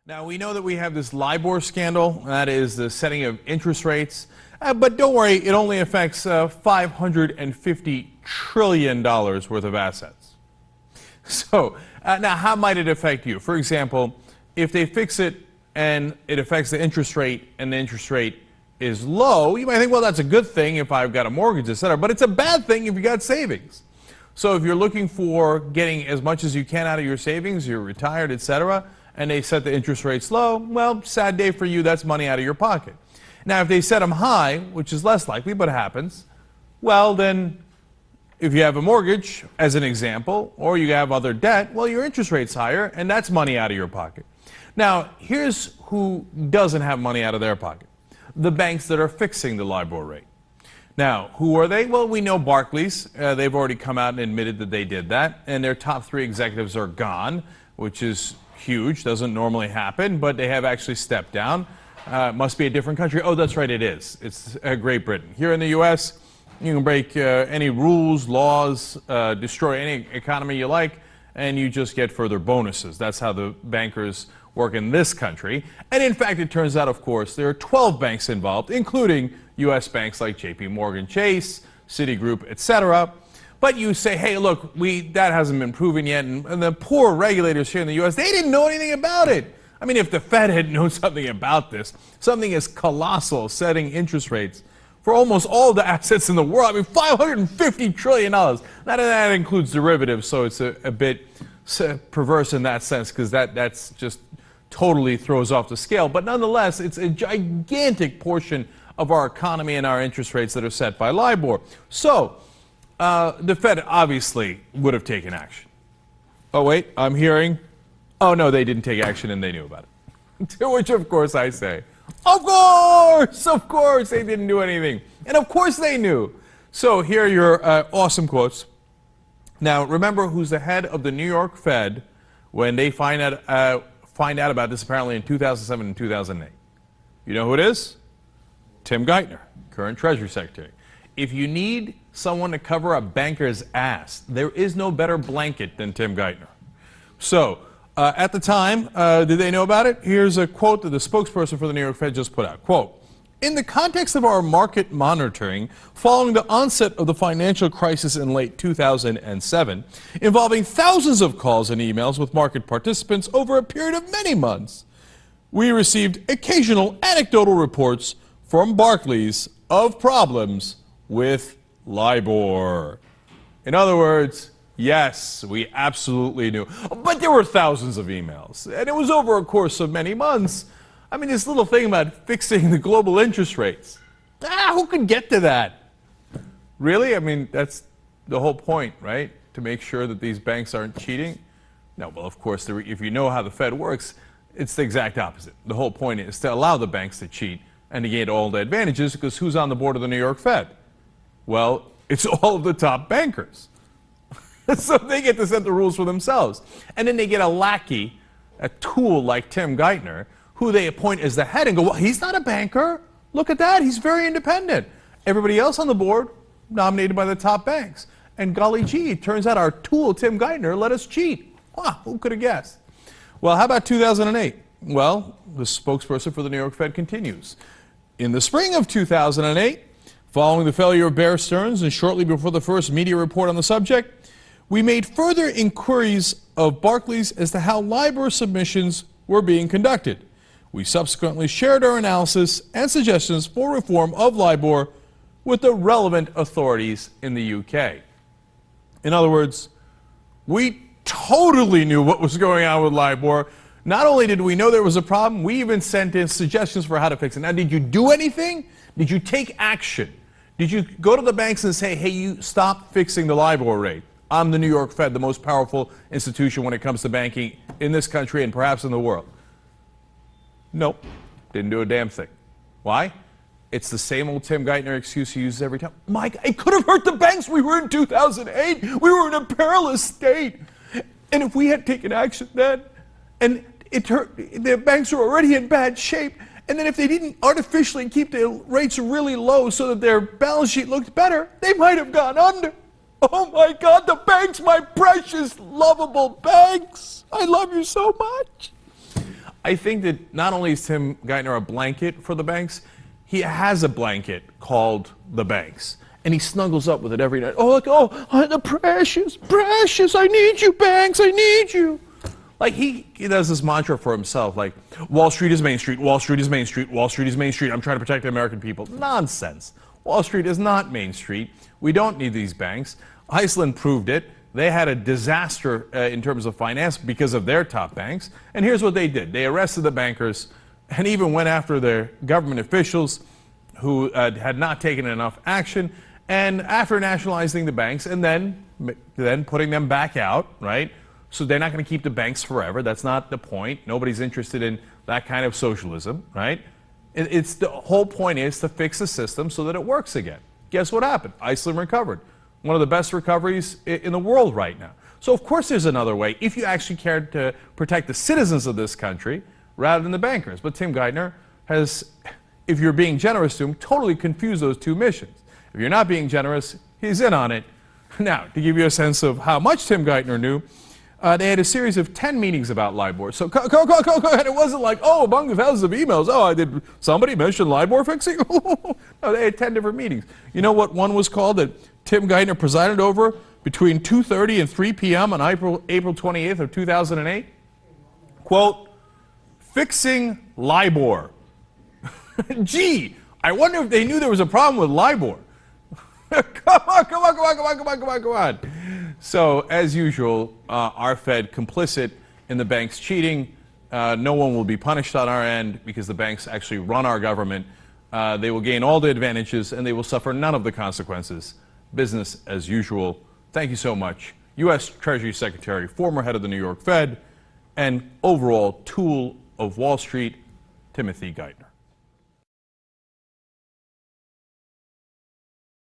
Now, we know that we have this LIBOR scandal, that is the setting of interest rates, but don't worry, it only affects $550 trillion worth of assets. So, now how might it affect you? For example, if they fix it and it affects the interest rate and the interest rate is low, you might think, well, that's a good thing if I've got a mortgage, etc., but it's a bad thing if you got savings. So if you're looking for getting as much as you can out of your savings, you're retired, etc., and they set the interest rates low, well, sad day for you, that's money out of your pocket. Now, if they set them high, which is less likely, but it happens, well, then if you have a mortgage, as an example, or you have other debt, well, your interest rate's higher, and that's money out of your pocket. Now, here's who doesn't have money out of their pocket. The banks that are fixing the LIBOR rate. Now, who are they? Well, we know Barclays. They've already come out and admitted that they did that, and their top 3 executives are gone, which is huge, doesn't normally happen, but they have actually stepped down. Must be a different country. Oh, that's right, it is. It's Great Britain. Here in the U.S., you can break any rules, laws, destroy any economy you like, and you just get further bonuses. That's how the bankers work in this country. And in fact, it turns out, of course, there are 12 banks involved, including U.S. banks like J.P. Morgan Chase, Citigroup, etc. But you say, hey, look, that hasn't been proven yet, and the poor regulators here in the U.S., they didn't know anything about it. I mean, if the Fed had known something about this, something as colossal, setting interest rates for almost all the assets in the world, I mean, $550 trillion. Now that includes derivatives, so it's a bit perverse in that sense, because that's just totally throws off the scale. But nonetheless, it's a gigantic portion of our economy and our interest rates that are set by LIBOR. So, the Fed obviously would have taken action. Oh, wait, I'm hearing, oh, no, they didn't take action and they knew about it. To which, of course, I say, of course, they didn't do anything. And of course they knew. So here are your awesome quotes. Now, remember who's the head of the New York Fed when they find out about this apparently in 2007 and 2008. You know who it is? Tim Geithner, current Treasury Secretary. If you need someone to cover a banker's ass, there is no better blanket than Tim Geithner. So, at the time, did they know about it? Here's a quote that the spokesperson for the New York Fed just put out. Quote, in the context of our market monitoring following the onset of the financial crisis in late 2007, involving thousands of calls and emails with market participants over a period of many months, we received occasional anecdotal reports from Barclays of problems with LIBOR. In other words, yes, we absolutely knew. But there were thousands of emails, and it was over a course of many months. I mean, this little thing about fixing the global interest rates. Who could get to that? Really? I mean, that's the whole point, right? To make sure that these banks aren't cheating? No, well, of course, if you know how the Fed works, it's the exact opposite. The whole point is to allow the banks to cheat and to get all the advantages, because who's on the board of the New York Fed? Well, it's all of the top bankers. So they get to set the rules for themselves. And then they get a lackey, a tool like Tim Geithner, who they appoint as the head and go, well, he's not a banker. Look at that. He's very independent. Everybody else on the board nominated by the top banks. And golly gee, it turns out our tool, Tim Geithner, let us cheat. Wow, who could have guessed? Well, how about 2008? Well, the spokesperson for the New York Fed continues. In the spring of 2008, following the failure of Bear Stearns and shortly before the first media report on the subject, we made further inquiries of Barclays as to how LIBOR submissions were being conducted. We subsequently shared our analysis and suggestions for reform of LIBOR with the relevant authorities in the UK. In other words, we totally knew what was going on with LIBOR. Not only did we know there was a problem, we even sent in suggestions for how to fix it. Now, did you do anything? Did you take action? Did you go to the banks and say, hey, you stop fixing the LIBOR rate? I'm the New York Fed, the most powerful institution when it comes to banking in this country and perhaps in the world. Nope, didn't do a damn thing. Why? It's the same old Tim Geithner excuse he uses every time. Mike, it could have hurt the banks. We were in 2008. We were in a perilous state. And if we had taken action then, and the banks were already in bad shape, and then if they didn't artificially keep the rates really low so that their balance sheet looked better, they might have gone under. Oh my God, the banks, my precious, lovable banks. I love you so much. I think that not only is Tim Geithner a blanket for the banks, he has a blanket called the banks. And he snuggles up with it every night. Oh, like, oh, the precious, precious, I need you, banks, I need you. Like, he does this mantra for himself, like, Wall Street is Main Street, Wall Street is Main Street, Wall Street is Main Street, I'm trying to protect the American people. Nonsense. Wall Street is not Main Street. We don't need these banks. Iceland proved it. They had a disaster in terms of finance because of their top banks. And here's what they did. They arrested the bankers and even went after their government officials who had not taken enough action. And after nationalizing the banks and then putting them back out, right? So they're not going to keep the banks forever. That's not the point. Nobody's interested in that kind of socialism, right? It's the whole point is to fix the system so that it works again. Guess what happened? Iceland recovered. One of the best recoveries in the world right now. So of course there's another way if you actually care to protect the citizens of this country rather than the bankers. But Tim Geithner has, if you're being generous to him, totally confused those two missions. If you're not being generous, he's in on it. Now, to give you a sense of how much Tim Geithner knew, they had a series of 10 meetings about LIBOR. So and it wasn't like, oh, among the thousands of emails, oh, did somebody mention LIBOR fixing? No, they had 10 different meetings. You know what one was called that Tim Geithner presided over between 2:30 and 3 p.m. on April 28th of 2008? Quote, fixing LIBOR. Gee, I wonder if they knew there was a problem with LIBOR. Come on. So, as usual, our Fed complicit in the banks cheating. No one will be punished on our end because the banks actually run our government. They will gain all the advantages and they will suffer none of the consequences. Business as usual. Thank you so much. U.S. Treasury Secretary, former head of the New York Fed, and overall tool of Wall Street, Timothy Geithner.